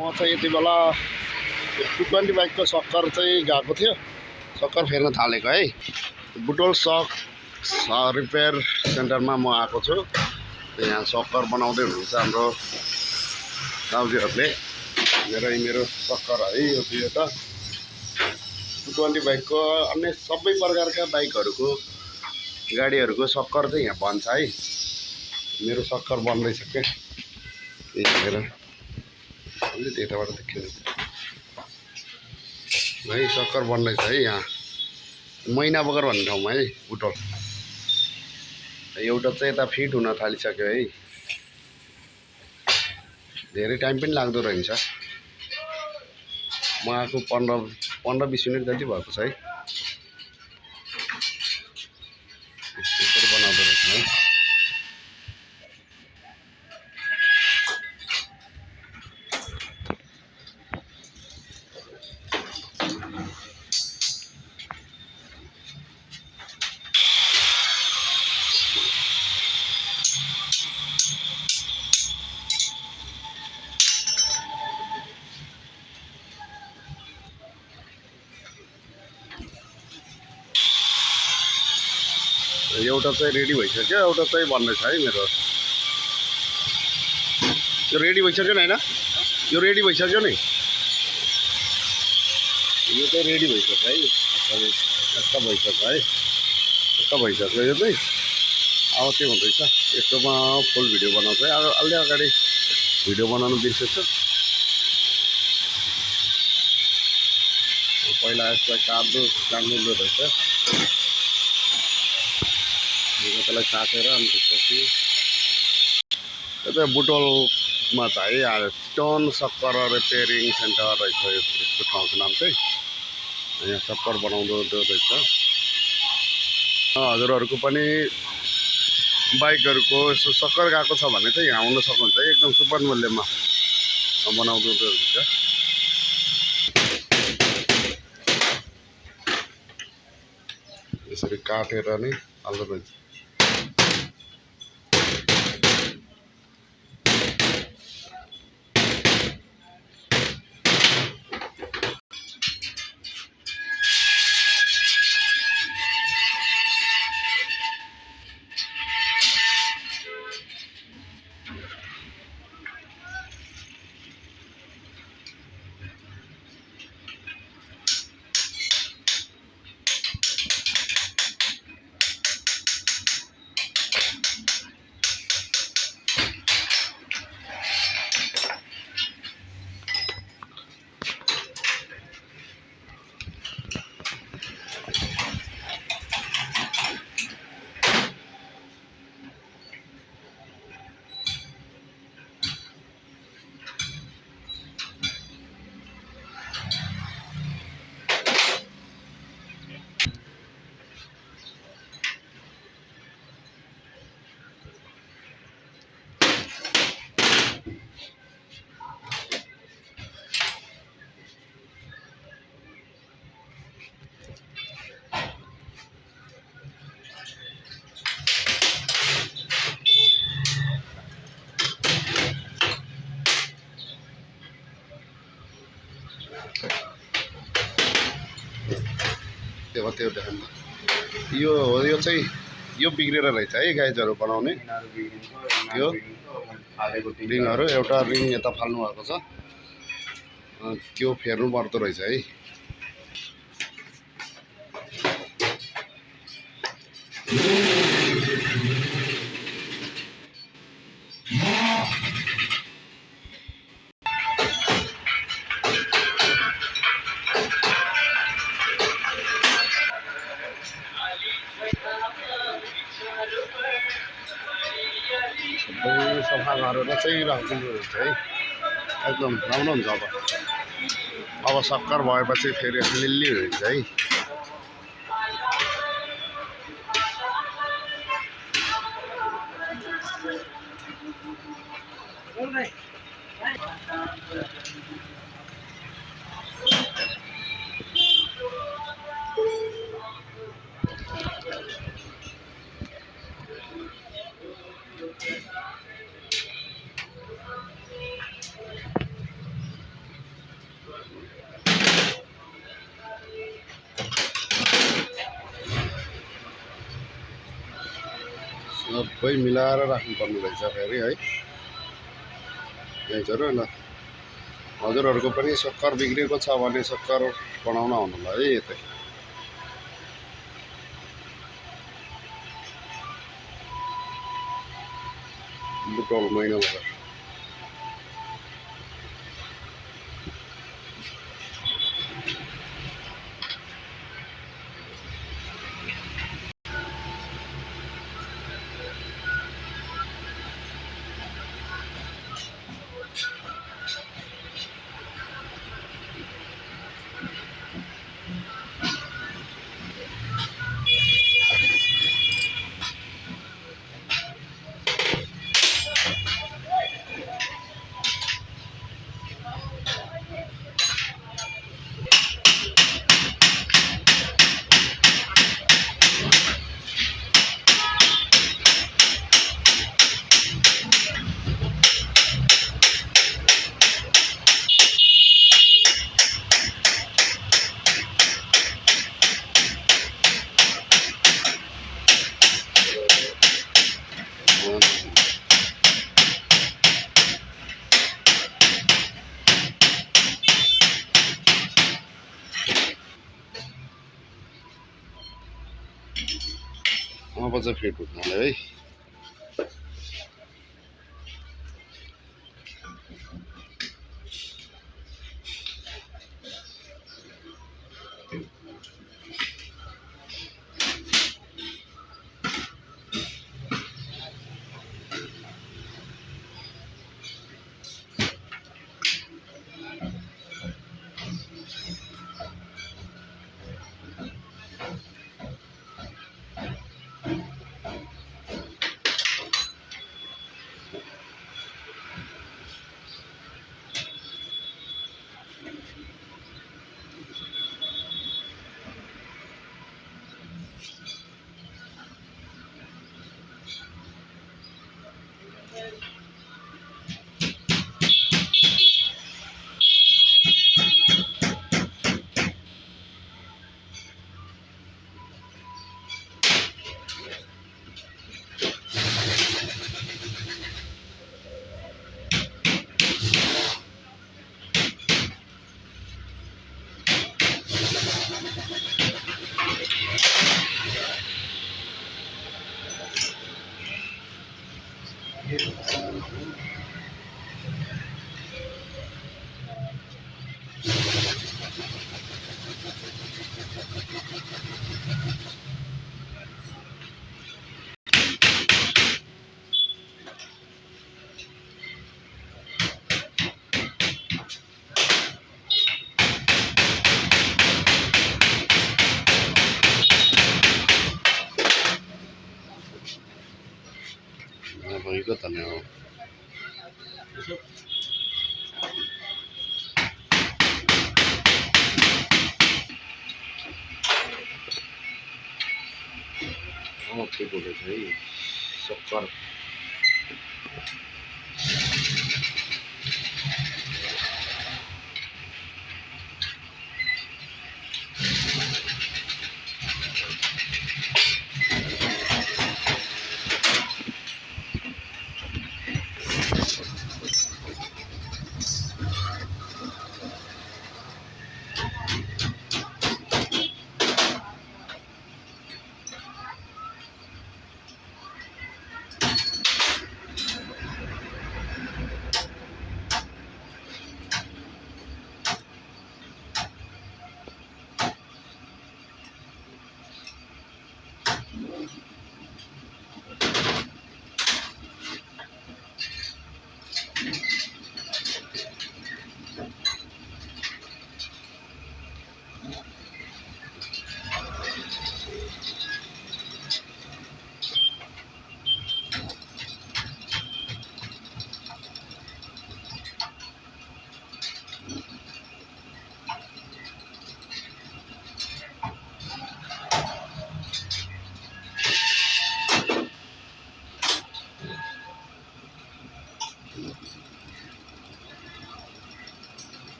म चाहिँ यति बेला 220 बाइकको सक्कर चाहिँ गएको थियो। सक्कर फेर्न थालेको है। बुटोल सक रिपेयर सेन्टरमा म आएको छु। यहाँ सक्कर बनाउँदै हुनुहुन्छ हाम्रो दाजुहरूले। मेरो सक्कर है यो दुईवटा 220 बाइकको अन्य सबै प्रकारका बाइकहरूको गाडीहरूको सक्कर चाहिँ यहाँ बन्छ है। मेरो सक्कर बन्दैछ के हेरेर अलि त्यताबाट देखियो है। सक्कर बन्दैछ है यहाँ मैना बगर भन्ने ठाउँमा है बुटोल। एउटा चाहिँ यता फिट हुन थालिसक्यो है। धेरै टाइम पनि लाग्दो रहेछ। म आएको 15-20 मिनट जति भएको छ है। यसरी बनाउँदो रहेछ है। एउटा चाहिँ रेडी भइसक्यो, एउटा चाहिँ बन्दैछ है मेरो। यो रेडी भइसक्यो नि हैन? यो रेडी भइसक्यो नि। यो चाहिँ रेडी भइसक्यो है। यस्तो भइसक्यो है। यस्तो भइसक्यो यो चाहिँ। अब के हुँदैछ यसकोमा फुल भिडियो बनाउँछु है। अलि अगाडि भिडियो बनाउनु बिर्सेछु। पहिला यसलाई काट्नु रहेछ। त्यसलाई काटेर अनि त्यसपछि यो चाहिँ बुटोलमा चाहिँ स्टोन सक्कर रिपेयरिङ सेन्टर रहेछ। यसको ठाउँको नाम चाहिँ यहाँ सक्कर बनाउँदो रहेछ। हजुरहरूको पनि बाइकहरूको यसो सक्कर गएको छ भने चाहिँ यहाँ आउन सक्नुहुन्छ है। एकदम सुपर मूल्यमा बनाउँदो रहेछ। यसरी काटेर नै हाल्दो रहेछ। त्यो देखाउनु। यो चाहिँ यो बिग्रेर रहेछ है गाइजहरू बनाउने। यो रिङहरू एउटा रिङ यता फाल्नु भएको छ। त्यो फेर्नु पर्दो रहेछ है। सफा गरेर चाहिँ राखिदिनु रहेछ है। एकदम राम्रो हुन्छ। अब सक्कर भएपछि फेरि लिल्ली हुन्छ है। सबै मिलाएर राख्नुपर्ने रहेछ फेरि है। यही छ र ल हजुरहरूको पनि सक्कर बिग्रेको छ भने सक्कर बनाउन आउनु ल है यतै। बुटोल महिना बजार अब चाहिँ फिट हुँदैन है। भएको त नि हो। के बोले है सक्कर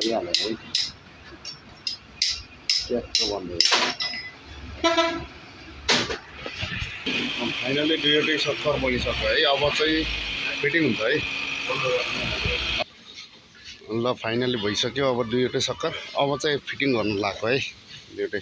भइहाल्यो है ट्याक्क भन्दै फाइनली दुईवटै सक्कर बनिसक्यो है अब चाहिँ फिटिङ हुन्छ है ल फाइनली भइसक्यो अब दुईवटै सक्कर अब चाहिँ फिटिङ गर्नु लाग्यो है दुईवटै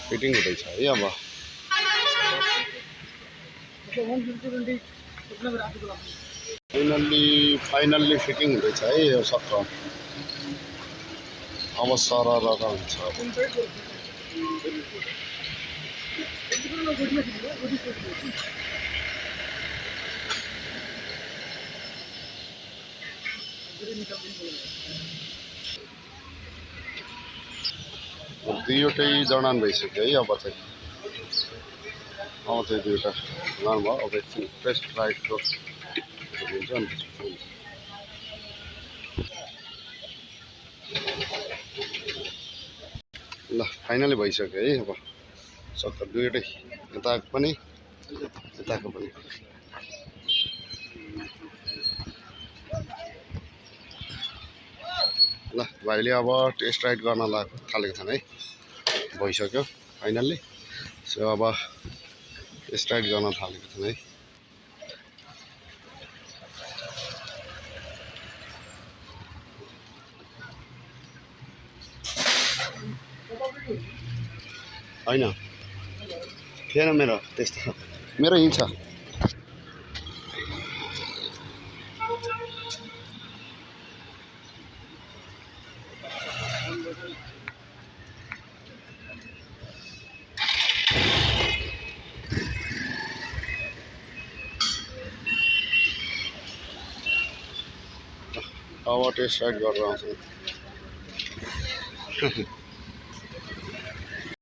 फिटिङ हुँदैछ है अब फाइनल्ली फिटिङ हुँदैछ है यो सक्कर अब सरर हुन्छ दुईवटै जडान भइसक्यो है अब चाहिँ दुईवटा जडान भयो अब एकछिन टेस्ट राइडको हुन्छ नि ल फाइनली भइसक्यो है अब सक्कर दुईवटै यताको पनि यताको पनि ल भाइले अब टेस्ट राइड गर्न थालेको छन् है भइसक्यो फाइनल्ली सो अब टेस्ट राइड गर्न थालेको छन् है होइन थिएन मेरो त्यस्तो मेरो हिँड्छ अब टेस्ट राइड गरेर आउँछु